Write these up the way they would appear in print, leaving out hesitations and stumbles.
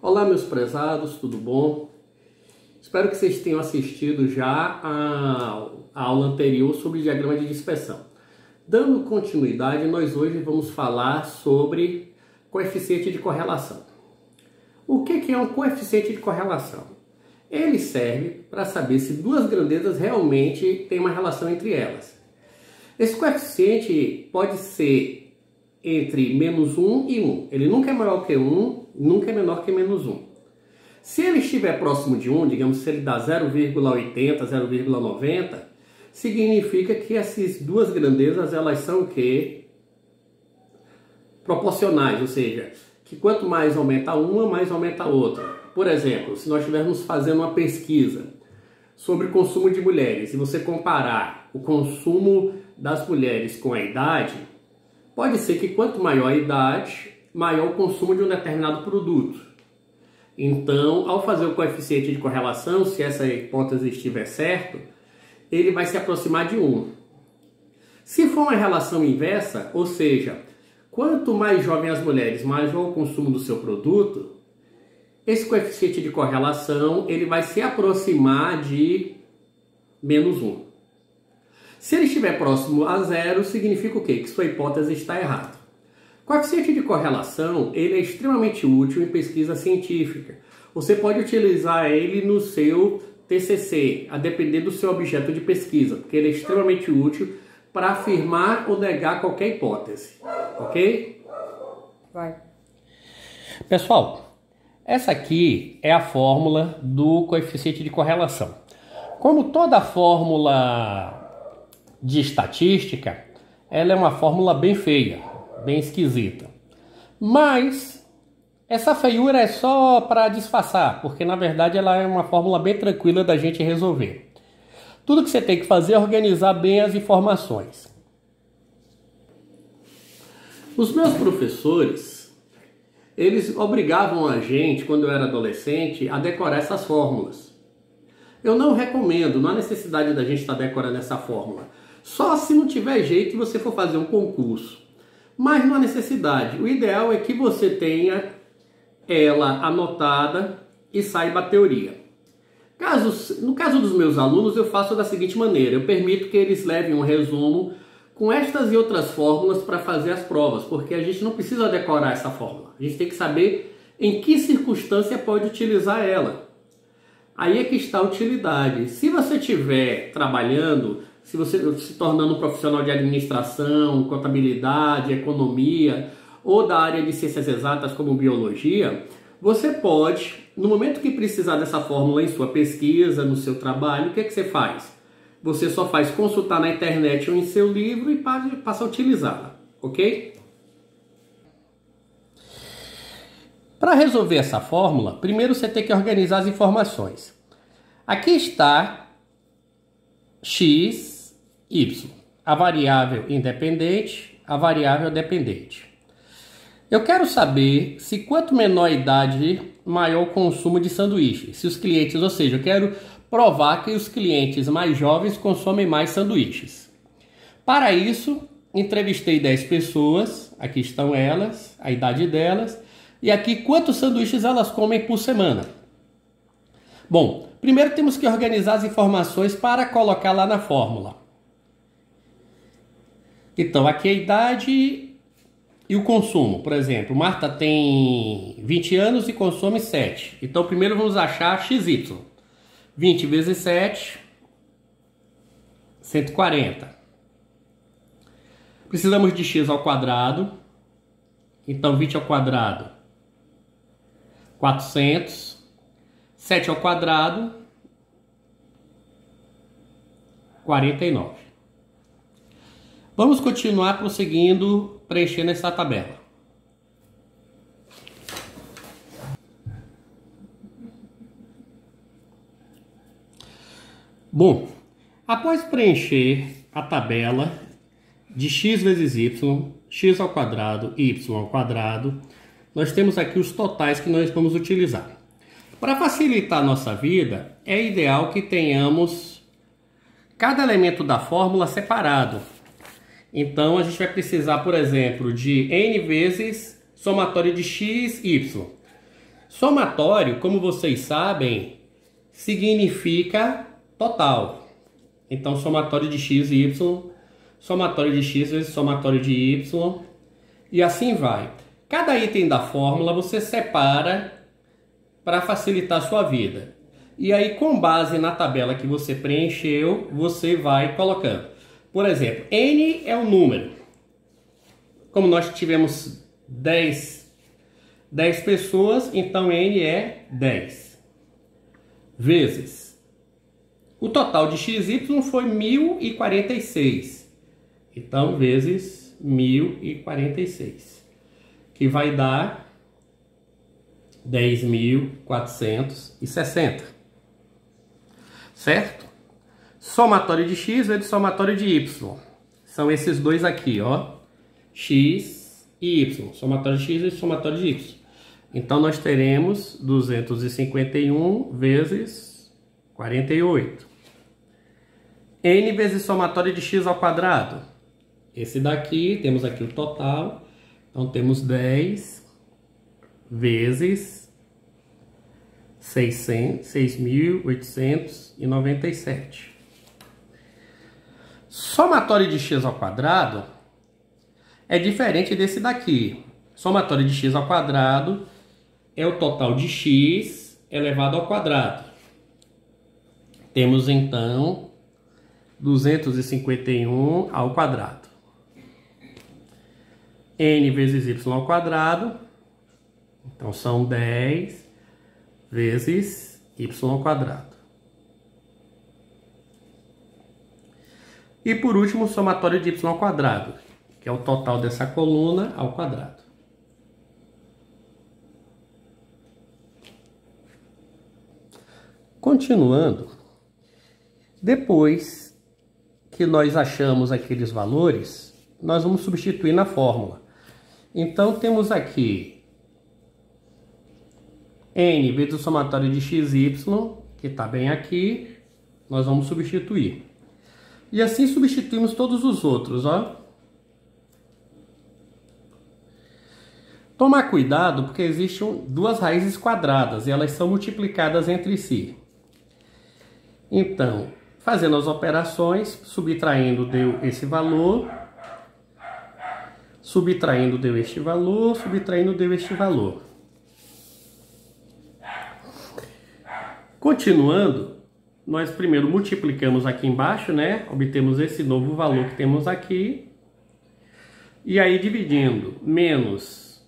Olá, meus prezados, tudo bom? Espero que vocês tenham assistido já a aula anterior sobre diagrama de dispersão. Dando continuidade, nós hoje vamos falar sobre coeficiente de correlação. O que é um coeficiente de correlação? Ele serve para saber se duas grandezas realmente têm uma relação entre elas. Esse coeficiente pode ser entre menos 1 e 1. Ele nunca é maior que 1, nunca é menor que menos 1. Se ele estiver próximo de 1, digamos, se ele dá 0,80, 0,90, significa que essas duas grandezas, elas são o quê? Proporcionais, ou seja, que quanto mais aumenta uma, mais aumenta a outra. Por exemplo, se nós estivermos fazendo uma pesquisa sobre consumo de mulheres e você comparar o consumo das mulheres com a idade, pode ser que quanto maior a idade, maior o consumo de um determinado produto. Então, ao fazer o coeficiente de correlação, se essa hipótese estiver certa, ele vai se aproximar de 1. Se for uma relação inversa, ou seja, quanto mais jovem as mulheres, maior o consumo do seu produto, esse coeficiente de correlação ele vai se aproximar de menos 1. Se ele estiver próximo a 0, significa o quê? Que sua hipótese está errada. O coeficiente de correlação ele é extremamente útil em pesquisa científica. Você pode utilizar ele no seu TCC, a depender do seu objeto de pesquisa, porque ele é extremamente útil para afirmar ou negar qualquer hipótese. Ok? Vai. Pessoal, essa aqui é a fórmula do coeficiente de correlação. Como toda fórmula de estatística, ela é uma fórmula bem feia, bem esquisita. Mas essa feiura é só para disfarçar, porque na verdade ela é uma fórmula bem tranquila da gente resolver. Tudo que você tem que fazer é organizar bem as informações. Os meus professores, eles obrigavam a gente, quando eu era adolescente, a decorar essas fórmulas. Eu não recomendo, não há necessidade da gente estar decorando essa fórmula. Só se não tiver jeito e você for fazer um concurso. Mas não há necessidade. O ideal é que você tenha ela anotada e saiba a teoria. No caso dos meus alunos, eu faço da seguinte maneira. Eu permito que eles levem um resumo com estas e outras fórmulas para fazer as provas. Porque a gente não precisa decorar essa fórmula. A gente tem que saber em que circunstância pode utilizar ela. Aí é que está a utilidade. Se você estiver trabalhando, se você se tornando um profissional de administração, contabilidade, economia ou da área de ciências exatas como biologia, você pode, no momento que precisar dessa fórmula em sua pesquisa, no seu trabalho, o que é que você faz? Você só faz consultar na internet ou em seu livro e passa a utilizá-la, ok? Para resolver essa fórmula, primeiro você tem que organizar as informações. Aqui está x, y, a variável independente, a variável dependente. Eu quero saber se quanto menor a idade, maior o consumo de sanduíches. Se os clientes, ou seja, eu quero provar que os clientes mais jovens consomem mais sanduíches. Para isso, entrevistei 10 pessoas, aqui estão elas, a idade delas, e aqui quantos sanduíches elas comem por semana. Bom, primeiro temos que organizar as informações para colocar lá na fórmula. Então, aqui a idade e o consumo. Por exemplo, Marta tem 20 anos e consome 7. Então, primeiro vamos achar XY. 20 vezes 7, 140. Precisamos de x ao quadrado. Então, 20 ao quadrado, 400. 7 ao quadrado, 49. Vamos continuar prosseguindo, preenchendo essa tabela. Bom, após preencher a tabela de x vezes y, x ao quadrado, y ao quadrado, nós temos aqui os totais que nós vamos utilizar. Para facilitar a nossa vida, é ideal que tenhamos cada elemento da fórmula separado. Então, a gente vai precisar, por exemplo, de n vezes somatório de x, y. Somatório, como vocês sabem, significa total. Então, somatório de x e y, somatório de x vezes somatório de y, e assim vai. Cada item da fórmula você separa para facilitar a sua vida. E aí, com base na tabela que você preencheu, você vai colocando. Por exemplo, n é o número. Como nós tivemos 10 pessoas, então n é 10. Vezes. O total de XY foi 1046. Então, vezes 1046. Que vai dar 10.460. Certo? Somatório de x vezes somatório de y. São esses dois aqui, ó. X e y. Somatório de x vezes somatório de y. Então, nós teremos 251 vezes 48. N vezes somatório de x ao quadrado. Esse daqui, temos aqui o total. Então, temos 10 vezes 6.897. Somatório de x ao quadrado é diferente desse daqui. Somatório de x ao quadrado é o total de x elevado ao quadrado. Temos então 251 ao quadrado. N vezes y ao quadrado. Então são 10 vezes y ao quadrado. E por último, o somatório de y ao quadrado, que é o total dessa coluna ao quadrado. Continuando, depois que nós achamos aqueles valores, nós vamos substituir na fórmula. Então temos aqui n vezes o somatório de xy, que está bem aqui, nós vamos substituir. E assim substituímos todos os outros, ó. Tomar cuidado porque existem duas raízes quadradas e elas são multiplicadas entre si. Então, fazendo as operações, subtraindo deu esse valor, subtraindo deu este valor, subtraindo deu este valor. Continuando, nós primeiro multiplicamos aqui embaixo, né? Obtemos esse novo valor que temos aqui. E aí, dividindo menos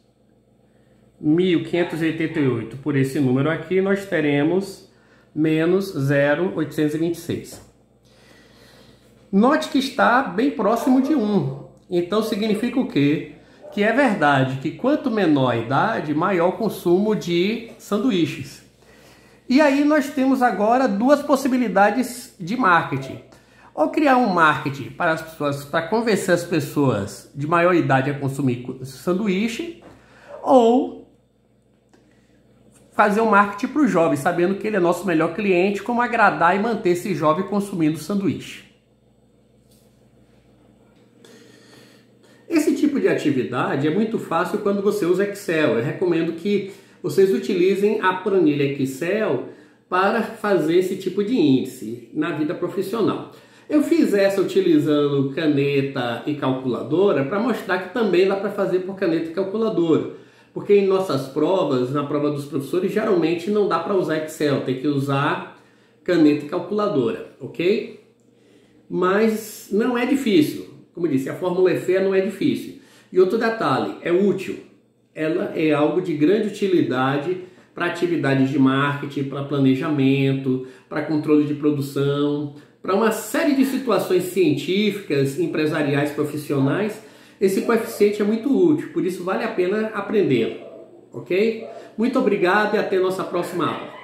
1.588 por esse número aqui, nós teremos menos 0.826. Note que está bem próximo de 1. Então, significa o quê? Que é verdade que quanto menor a idade, maior o consumo de sanduíches. E aí nós temos agora duas possibilidades de marketing. Ou criar um marketing para as pessoas, para convencer as pessoas de maior idade a consumir sanduíche, ou fazer um marketing para o jovem, sabendo que ele é nosso melhor cliente, como agradar e manter esse jovem consumindo sanduíche. Esse tipo de atividade é muito fácil quando você usa Excel. Eu recomendo que vocês utilizem a planilha Excel para fazer esse tipo de índice na vida profissional. Eu fiz essa utilizando caneta e calculadora para mostrar que também dá para fazer por caneta e calculadora. Porque em nossas provas, na prova dos professores, geralmente não dá para usar Excel, tem que usar caneta e calculadora, ok? Mas não é difícil. Como eu disse, a fórmula EFE não é difícil. E outro detalhe, é útil. Ela é algo de grande utilidade para atividades de marketing, para planejamento, para controle de produção, para uma série de situações científicas, empresariais, profissionais. Esse coeficiente é muito útil, por isso vale a pena aprender, ok? Muito obrigado e até nossa próxima aula.